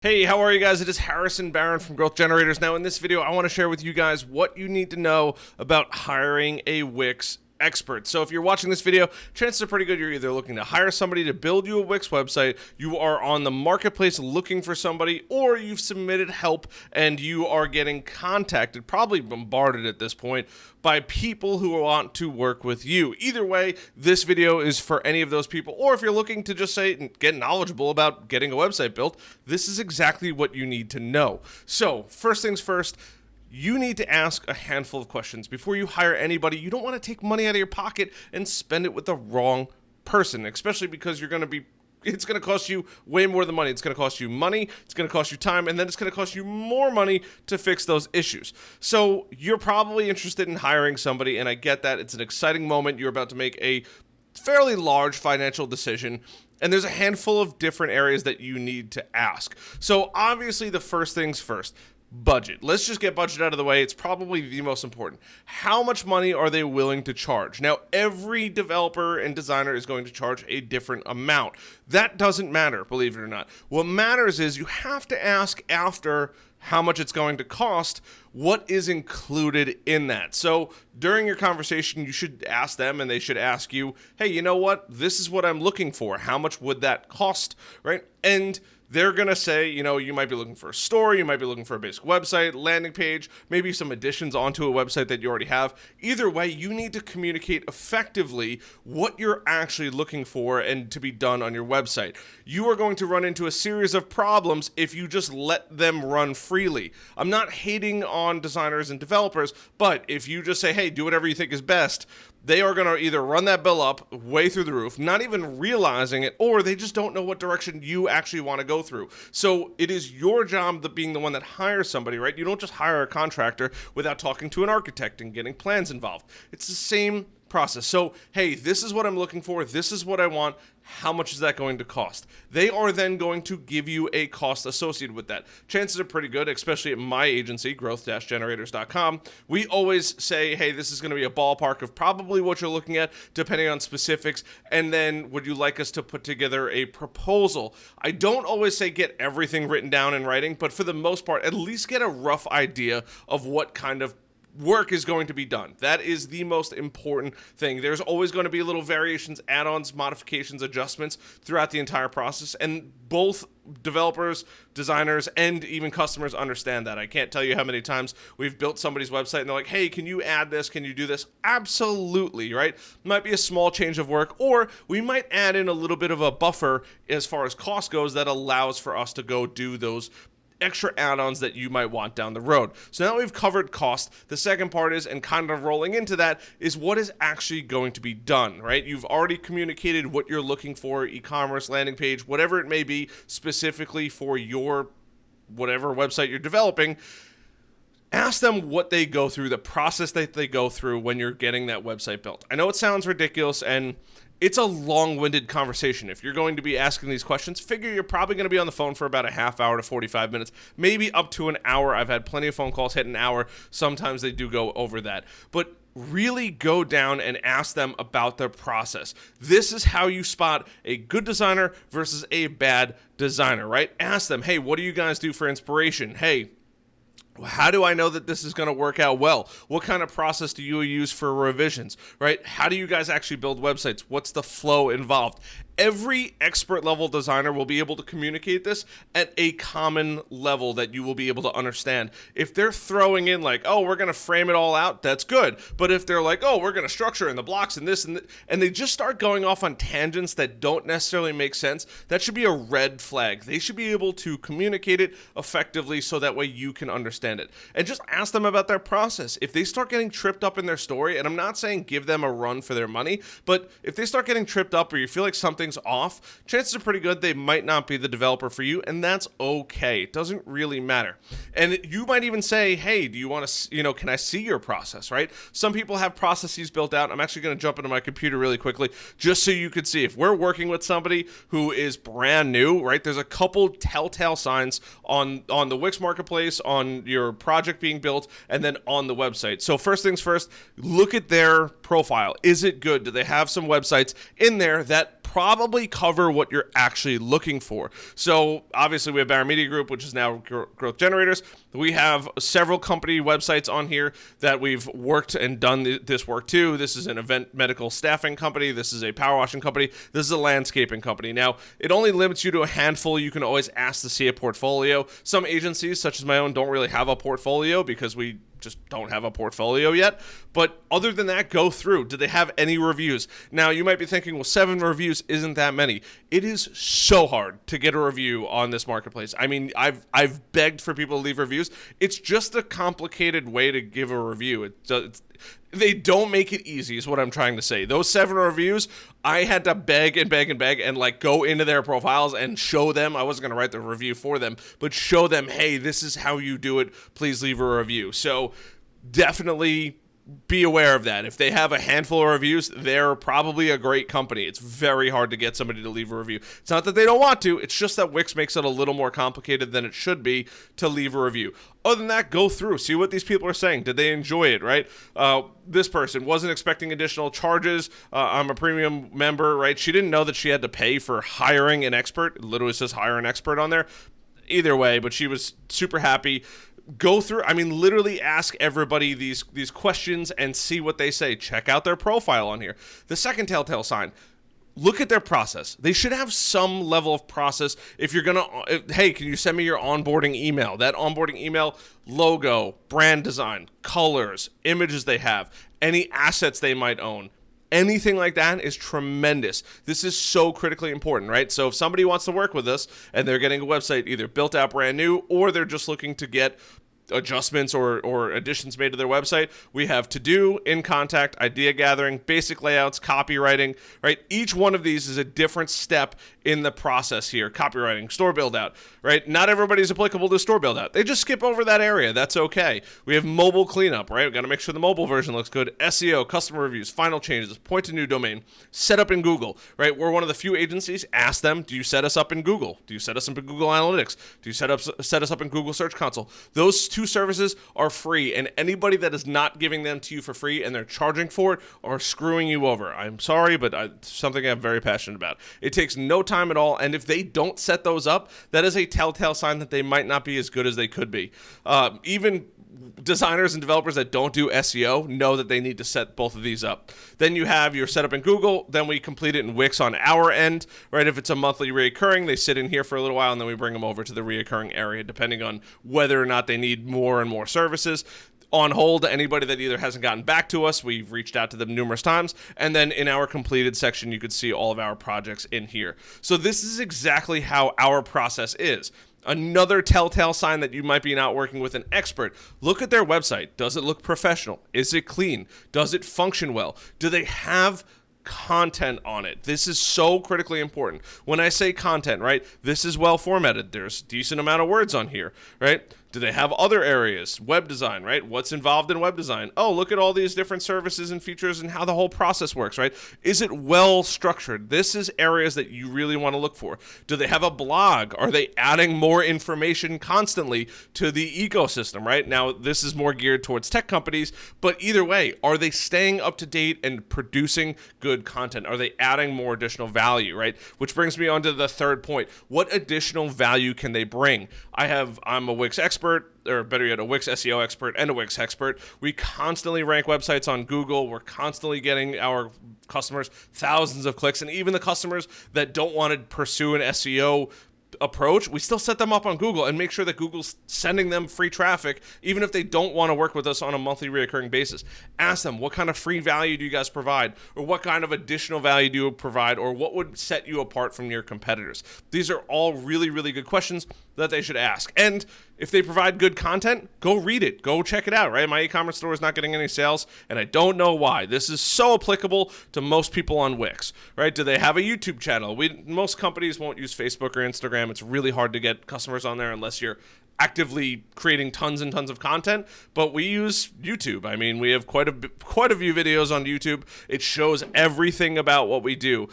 Hey, how are you guys? It is Harrison Barron from Growth Generators. Now, in this video, I want to share with you guys what you need to know about hiring a Wix expert. So if you're watching this video, chances are pretty good you're either looking to hire somebody to build you a Wix website, you are on the marketplace looking for somebody, or you've submitted help and you are getting contacted, probably bombarded at this point, by people who want to work with you. Either way, this video is for any of those people, or if you're looking to just say, get knowledgeable about getting a website built, this is exactly what you need to know. So first things first, you need to ask a handful of questions before you hire anybody. You don't want to take money out of your pocket and spend it with the wrong person, especially because it's going to cost you way more than money. It's going to cost you money, it's going to cost you time, and then it's going to cost you more money to fix those issues. So you're probably interested in hiring somebody, and I get that. It's an exciting moment. You're about to make a fairly large financial decision, and there's a handful of different areas that you need to ask. So obviously, the first things first. Budget. Let's just get budget out of the way. It's probably the most important. How much money are they willing to charge? Now, every developer and designer is going to charge a different amount. That doesn't matter, believe it or not. What matters is you have to ask after how much it's going to cost, what is included in that. So during your conversation, you should ask them and they should ask you, hey, you know what? This is what I'm looking for. How much would that cost, right? And they're going to say, you might be looking for a store, you might be looking for a basic website, landing page, maybe some additions onto a website that you already have. Either way, you need to communicate effectively what you're actually looking for and to be done on your website. You are going to run into a series of problems if you just let them run freely. I'm not hating on designers and developers, but if you just say, hey, do whatever you think is best, they are going to either run that bill up way through the roof, not even realizing it, or they just don't know what direction you actually want to go through. So it is your job being the one that hires somebody, right? You don't just hire a contractor without talking to an architect and getting plans involved. It's the same process. So, hey, this is what I'm looking for. This is what I want. How much is that going to cost? They are then going to give you a cost associated with that. Chances are pretty good, especially at my agency, growth-generators.com. We always say, hey, this is going to be a ballpark of probably what you're looking at, depending on specifics. And then would you like us to put together a proposal? I don't always say get everything written down in writing, but for the most part, at least get a rough idea of what kind of work is going to be done. That is the most important thing. There's always going to be little variations, add-ons, modifications, adjustments throughout the entire process, and both developers, designers, and even customers understand that. I can't tell you how many times we've built somebody's website and they're like, hey, can you add this? Can you do this? Absolutely, right? Might be a small change of work, or we might add in a little bit of a buffer as far as cost goes that allows for us to go do those extra add-ons that you might want down the road. So now we've covered cost. The second part is, and kind of rolling into that, is what is actually going to be done, right? You've already communicated what you're looking for, e-commerce, landing page, whatever it may be, specifically for your whatever website you're developing. Ask them what they go through, the process that they go through when you're getting that website built. I know it sounds ridiculous, and it's a long-winded conversation. If you're going to be asking these questions, figure you're probably going to be on the phone for about a half hour to 45 minutes, maybe up to an hour. I've had plenty of phone calls hit an hour. Sometimes they do go over that. But really go down and ask them about their process. This is how you spot a good designer versus a bad designer, right? Ask them, hey, what do you guys do for inspiration? Hey, how do I know that this is going to work out well? What kind of process do you use for revisions, right? How do you guys actually build websites? What's the flow involved? Every expert level designer will be able to communicate this at a common level that you will be able to understand. If they're throwing in like, oh, we're going to frame it all out, that's good. But if they're like, oh, we're going to structure in the blocks and this and they just start going off on tangents that don't necessarily make sense, that should be a red flag. They should be able to communicate it effectively so that way you can understand it. And just ask them about their process. If they start getting tripped up in their story, and I'm not saying give them a run for their money, but if they start getting tripped up or you feel like something's off, chances are pretty good they might not be the developer for you, and that's okay. It doesn't really matter. And you might even say, hey, do you want to, can I see your process, right? Some people have processes built out. I'm actually going to jump into my computer really quickly just so you could see. If we're working with somebody who is brand new, right, there's a couple telltale signs on the Wix marketplace, on your project being built, and then on the website. So first things first, look at their profile. Is it good? Do they have some websites in there that probably cover what you're actually looking for. So obviously we have Baron Media Group, which is now Growth Generators. We have several company websites on here that we've worked and done this work too. This is an event medical staffing company. This is a power washing company. This is a landscaping company. Now, it only limits you to a handful. You can always ask to see a portfolio. Some agencies, such as my own, don't really have a portfolio because we just don't have a portfolio yet. But other than that, go through. Do they have any reviews? Now, you might be thinking, well, 7 reviews isn't that many. It is so hard to get a review on this marketplace. I mean, I've begged for people to leave reviews. It's just a complicated way to give a review. They don't make it easy is what I'm trying to say. Those 7 reviews, I had to beg and like go into their profiles and show them. I wasn't going to write the review for them, but show them, hey, this is how you do it. Please leave a review. So definitely be aware of that. If they have a handful of reviews, they're probably a great company. It's very hard to get somebody to leave a review. It's not that they don't want to. It's just that Wix makes it a little more complicated than it should be to leave a review. Other than that, go through. See what these people are saying. Did they enjoy it, right? This person wasn't expecting additional charges. I'm a premium member, right? She didn't know that she had to pay for hiring an expert. It literally says hire an expert on there. Either way, but she was super happy. Go through, I mean, literally ask everybody these questions and see what they say. Check out their profile on here. The second telltale sign, look at their process. They should have some level of process. If you're going to, hey, can you send me your onboarding email? That onboarding email, logo, brand design, colors, images they have, any assets they might own. Anything like that is tremendous. This is so critically important, right? So if somebody wants to work with us and they're getting a website either built out brand new or they're just looking to get adjustments or additions made to their website, we have to do, in contact, idea gathering, basic layouts, copywriting, right? Each one of these is a different step in the process here. Copywriting, store build out, right? Not everybody's applicable to store build out. They just skip over that area. That's okay. We have mobile cleanup, right? We got to make sure the mobile version looks good. SEO, customer reviews, final changes, point to new domain, set up in Google, right? We're one of the few agencies. Ask them, do you set us up in Google? Do you set us up in Google Analytics? Do you set us up in Google Search Console? Those two services are free, and anybody that is not giving them to you for free and they're charging for it are screwing you over. I'm sorry, but it's something I'm very passionate about. It takes no time at all, and if they don't set those up, that is a telltale sign that they might not be as good as they could be. Even designers and developers that don't do SEO know that they need to set both of these up. Then you have your setup in Google, then we complete it in Wix on our end, right? If it's a monthly reoccurring, they sit in here for a little while and then we bring them over to the reoccurring area, depending on whether or not they need more and more services. On hold, anybody that either hasn't gotten back to us, we've reached out to them numerous times, and then in our completed section, you could see all of our projects in here. So this is exactly how our process is. Another telltale sign that you might be not working with an expert. Look at their website. Does it look professional? Is it clean? Does it function well? Do they have content on it? This is so critically important. When I say content, right, this is well formatted. There's a decent amount of words on here, right? Do they have other areas? Web design, right? What's involved in web design? Oh, look at all these different services and features and how the whole process works, right? Is it well structured? This is areas that you really want to look for. Do they have a blog? Are they adding more information constantly to the ecosystem, right? Now, this is more geared towards tech companies, but either way, are they staying up to date and producing good content? Are they adding more additional value, right? Which brings me on to the third point. What additional value can they bring? I'm a Wix expert, or better yet, a Wix SEO expert and a Wix expert. We constantly rank websites on Google. We're constantly getting our customers thousands of clicks, and even the customers that don't want to pursue an SEO approach, we still set them up on Google and make sure that Google's sending them free traffic, even if they don't want to work with us on a monthly recurring basis. Ask them, what kind of free value do you guys provide? Or what kind of additional value do you provide? Or what would set you apart from your competitors? These are all really, really good questions that they should ask. And if they provide good content, go read it. Go check it out, right? My e-commerce store is not getting any sales, and I don't know why. This is so applicable to most people on Wix, right? Do they have a YouTube channel? Most companies won't use Facebook or Instagram. It's really hard to get customers on there unless you're actively creating tons and tons of content, but we use YouTube. I mean, we have quite a few videos on YouTube. It shows everything about what we do,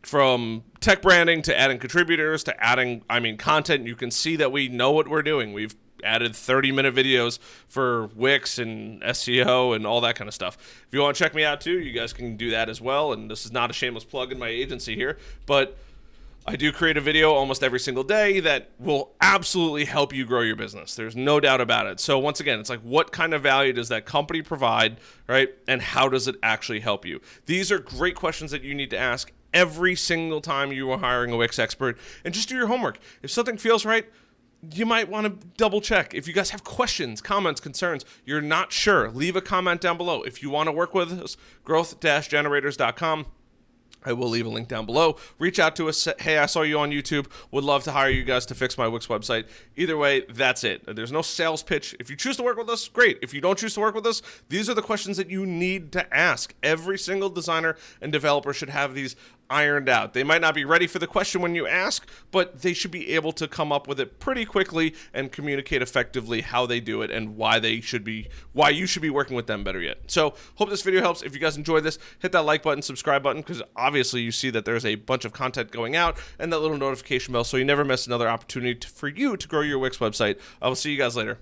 from tech branding to adding contributors to adding, content. You can see that we know what we're doing. We've added 30-minute videos for Wix and SEO and all that kind of stuff. If you want to check me out too, you guys can do that as well. And this is not a shameless plug in my agency here, but I do create a video almost every single day that will absolutely help you grow your business. There's no doubt about it. So once again, it's like, what kind of value does that company provide, right? And how does it actually help you? These are great questions that you need to ask every single time you are hiring a Wix expert. And just do your homework. If something feels right, you might want to double check. If you guys have questions, comments, concerns, you're not sure, leave a comment down below. If you want to work with us, growth-generators.com. I will leave a link down below. Reach out to us. Say, hey, I saw you on YouTube. Would love to hire you guys to fix my Wix website. Either way, that's it. There's no sales pitch. If you choose to work with us, great. If you don't choose to work with us, these are the questions that you need to ask. Every single designer and developer should have these ironed out. They might not be ready for the question when you ask, but they should be able to come up with it pretty quickly and communicate effectively how they do it and why you should be working with them, better yet. So hope this video helps. If you guys enjoyed this, hit that like button, subscribe button, because obviously you see that there's a bunch of content going out, and that little notification bell so you never miss another opportunity for you to grow your Wix website. I will see you guys later.